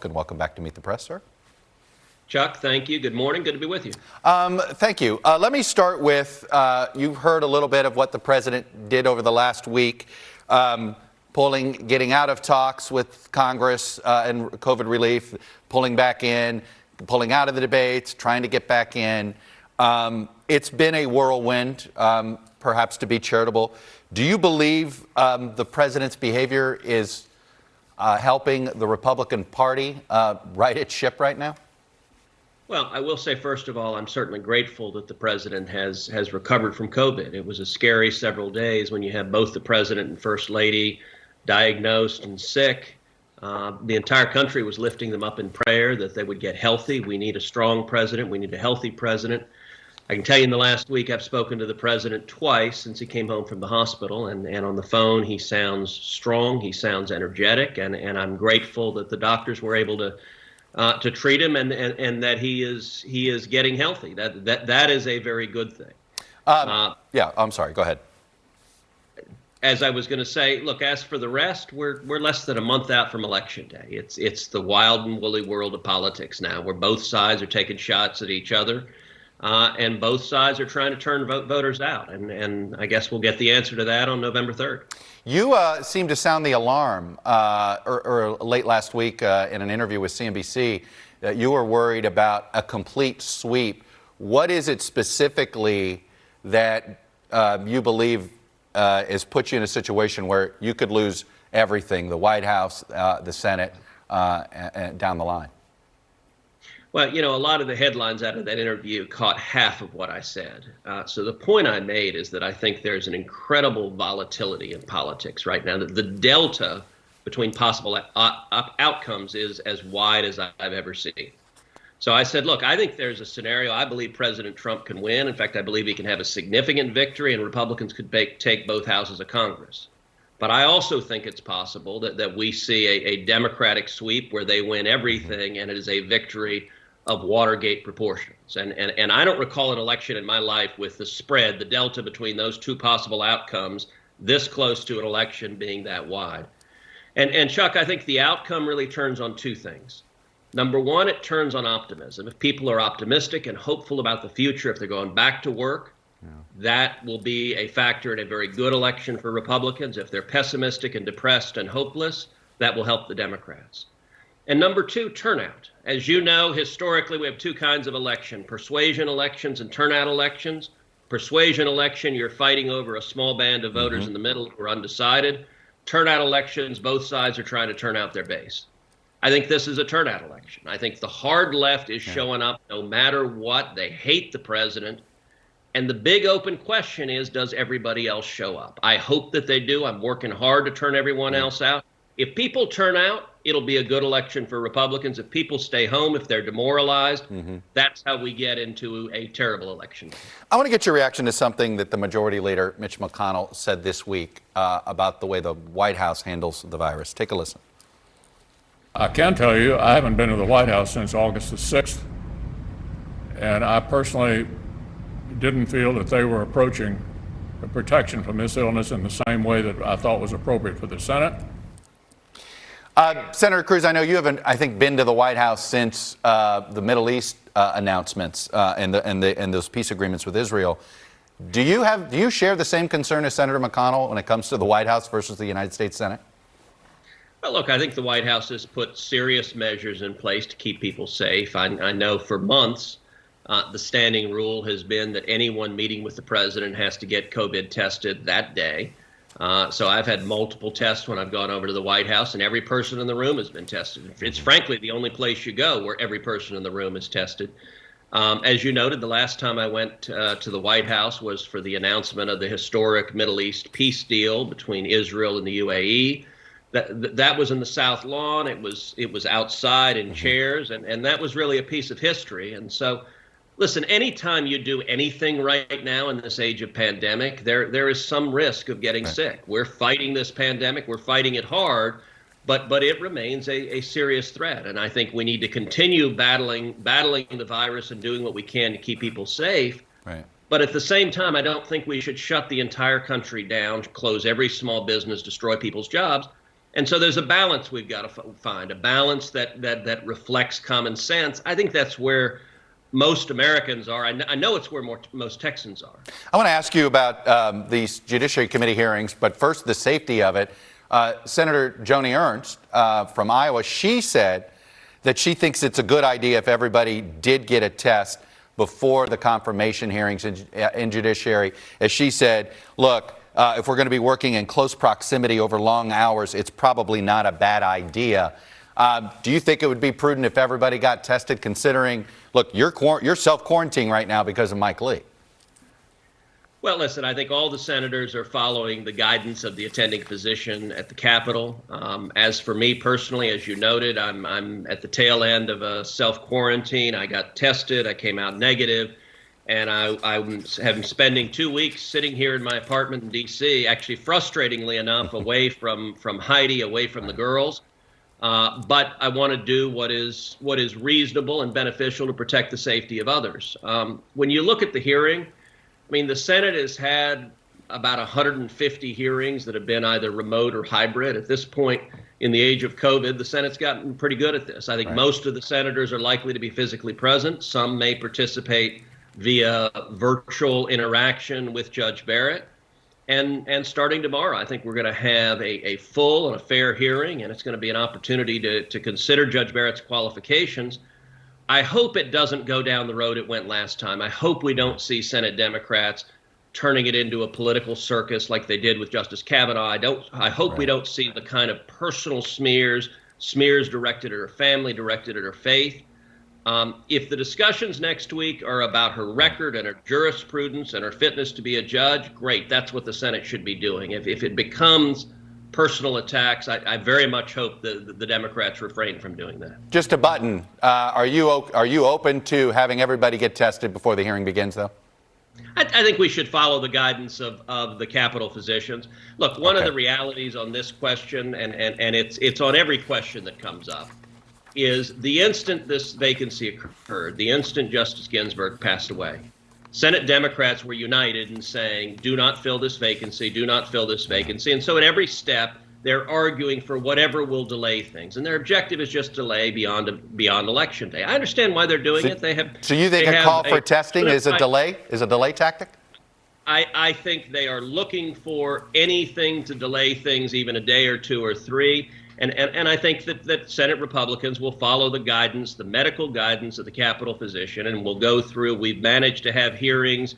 Republican. Welcome back to Meet the Press, sir. Chuck, thank you. Good morning. Good to be with you. Thank you. Let me start with, you've heard a little bit of what the president did over the last week, getting out of talks with Congress and COVID relief, pulling back in, pulling out of the debates, trying to get back in. It's been a whirlwind, perhaps to be charitable. Do you believe the president's behavior is helping the Republican Party right its ship right now? Well, I will say, first of all, I'm certainly grateful that the president has recovered from COVID. It was a scary several days when you have both the president and first lady diagnosed and sick. The entire country was lifting them up in prayer that they would get healthy. We need a strong president. We need a healthy president. I can tell you in the last week I've spoken to the president twice since he came home from the hospital, and on the phone he sounds strong, he sounds energetic, and I'm grateful that the doctors were able to treat him and that he is getting healthy. That is a very good thing. Yeah, I'm sorry. Go ahead. As I was going to say, look, as for the rest, we're less than a month out from Election Day. It's the wild and woolly world of politics now, where both sides are taking shots at each other, and both sides are trying to turn voters out. And I guess we'll get the answer to that on November 3rd. You seemed to sound the alarm or late last week in an interview with CNBC that you were worried about a complete sweep. What is it specifically that you believe has put you in a situation where you could lose everything, the White House, the Senate, and down the line? Well, you know, a lot of the headlines out of that interview caught half of what I said. So the point I made is that I think there's an incredible volatility in politics right now. The delta between possible outcomes is as wide as I've ever seen. So I said, look, I think there's a scenario. I believe President Trump can win. In fact, I believe he can have a significant victory and Republicans could take both houses of Congress. But I also think it's possible that we see a Democratic sweep where they win everything and it is a victory of Watergate proportions. And I don't recall an election in my life with the spread, the delta between those two possible outcomes this close to an election being that wide. And Chuck, I think the outcome really turns on two things. Number one, it turns on optimism. If people are optimistic and hopeful about the future, if they're going back to work, that will be a factor in a very good election for Republicans. If they're pessimistic and depressed and hopeless, that will help the Democrats. And number two, turnout. As you know, historically, we have two kinds of election: persuasion elections and turnout elections. Persuasion election, you're fighting over a small band of voters in the middle who are undecided. Turnout elections, both sides are trying to turn out their base. I think this is a turnout election. I think the hard left is showing up no matter what. They hate the president. And the big open question is, does everybody else show up? I hope that they do. I'm working hard to turn everyone else out. If people turn out, it'll be a good election for Republicans. If people stay home, if they're demoralized, that's how we get into a terrible election. I want to get your reaction to something that the Majority Leader, Mitch McConnell, said this week about the way the White House handles the virus. Take a listen. I can tell you, I haven't been to the White House since August the 6th, and I personally didn't feel that they were approaching the protection from this illness in the same way that I thought was appropriate for the Senate. Senator Cruz, I know you haven't, I think, been to the White House since the Middle East announcements and those peace agreements with Israel. Do you share the same concern as Senator McConnell when it comes to the White House versus the United States Senate? Well, look, I think the White House has put serious measures in place to keep people safe. I know for months the standing rule has been that anyone meeting with the president has to get COVID tested that day. So I've had multiple tests when I've gone over to the White House, and every person in the room has been tested. It's frankly the only place you go where every person in the room is tested. As you noted, the last time I went to the White House was for the announcement of the historic Middle East peace deal between Israel and the UAE. That was in the South Lawn. It was outside in chairs, and that was really a piece of history. And so, listen, anytime you do anything right now in this age of pandemic, there is some risk of getting sick. We're fighting this pandemic. We're fighting it hard, but it remains a serious threat. And I think we need to continue battling the virus and doing what we can to keep people safe. Right. But at the same time, I don't think we should shut the entire country down, close every small business, destroy people's jobs. And so there's a balance we've got to find, a balance that reflects common sense. I think that's where most Americans are. I know it's where most Texans are. I want to ask you about these Judiciary Committee hearings, but first the safety of it. Senator Joni Ernst from Iowa, she said that she thinks it's a good idea if everybody did get a test before the confirmation hearings in Judiciary. As she said, look, if we're going to be working in close proximity over long hours, it's probably not a bad idea. Do you think it would be prudent if everybody got tested, considering, look, you're self-quarantining right now because of Mike Lee? Well, listen, I think all the senators are following the guidance of the attending physician at the Capitol. As for me personally, as you noted, I'm at the tail end of a self-quarantine. I got tested. I came out negative. And I'm spending 2 weeks sitting here in my apartment in D.C., actually frustratingly enough, away from Heidi, away from the girls. But I want to do what is reasonable and beneficial to protect the safety of others. When you look at the hearing, I mean, the Senate has had about 150 hearings that have been either remote or hybrid. At this point in the age of COVID, the Senate's gotten pretty good at this. I think most of the senators are likely to be physically present. Some may participate via virtual interaction with Judge Barrett. And starting tomorrow, I think we're going to have a full and a fair hearing, and it's going to be an opportunity to consider Judge Barrett's qualifications. I hope it doesn't go down the road it went last time. I hope we don't see Senate Democrats turning it into a political circus like they did with Justice Kavanaugh. I hope we don't see the kind of personal smears directed at her family, directed at her faith. If the discussions next week are about her record and her jurisprudence and her fitness to be a judge, great. That's what the Senate should be doing. If it becomes personal attacks, I very much hope the Democrats refrain from doing that. Just a button. Are you open to having everybody get tested before the hearing begins, though? I think we should follow the guidance of the Capitol physicians. Look, one of the realities on this question, and it's on every question that comes up, is the instant this vacancy occurred, the instant Justice Ginsburg passed away, Senate Democrats were united in saying, do not fill this vacancy, do not fill this vacancy. And so at every step, they're arguing for whatever will delay things. And their objective is just delay beyond Election Day. I understand why they're doing it. So you think a call for testing is a delay tactic? I think they are looking for anything to delay things even a day or two or three. And I think that Senate Republicans will follow the guidance, the medical guidance of the Capitol physician, and we'll go through. We've managed to have hearings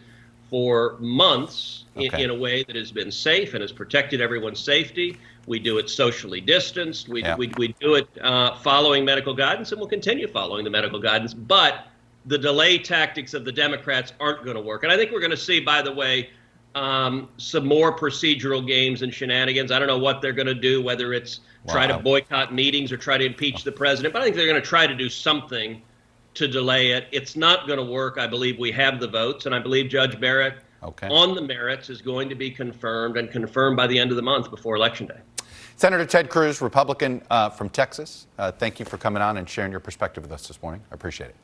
for months in a way that has been safe and has protected everyone's safety. We do it socially distanced. We do it following medical guidance, and we'll continue following the medical guidance. But the delay tactics of the Democrats aren't going to work. And I think we're going to see, by the way, some more procedural games and shenanigans. I don't know what they're going to do, whether it's try to boycott meetings or try to impeach the president, but I think they're going to try to do something to delay it. It's not going to work. I believe we have the votes, and I believe Judge Barrett on the merits is going to be confirmed by the end of the month before Election Day. Senator Ted Cruz, Republican from Texas, thank you for coming on and sharing your perspective with us this morning. I appreciate it.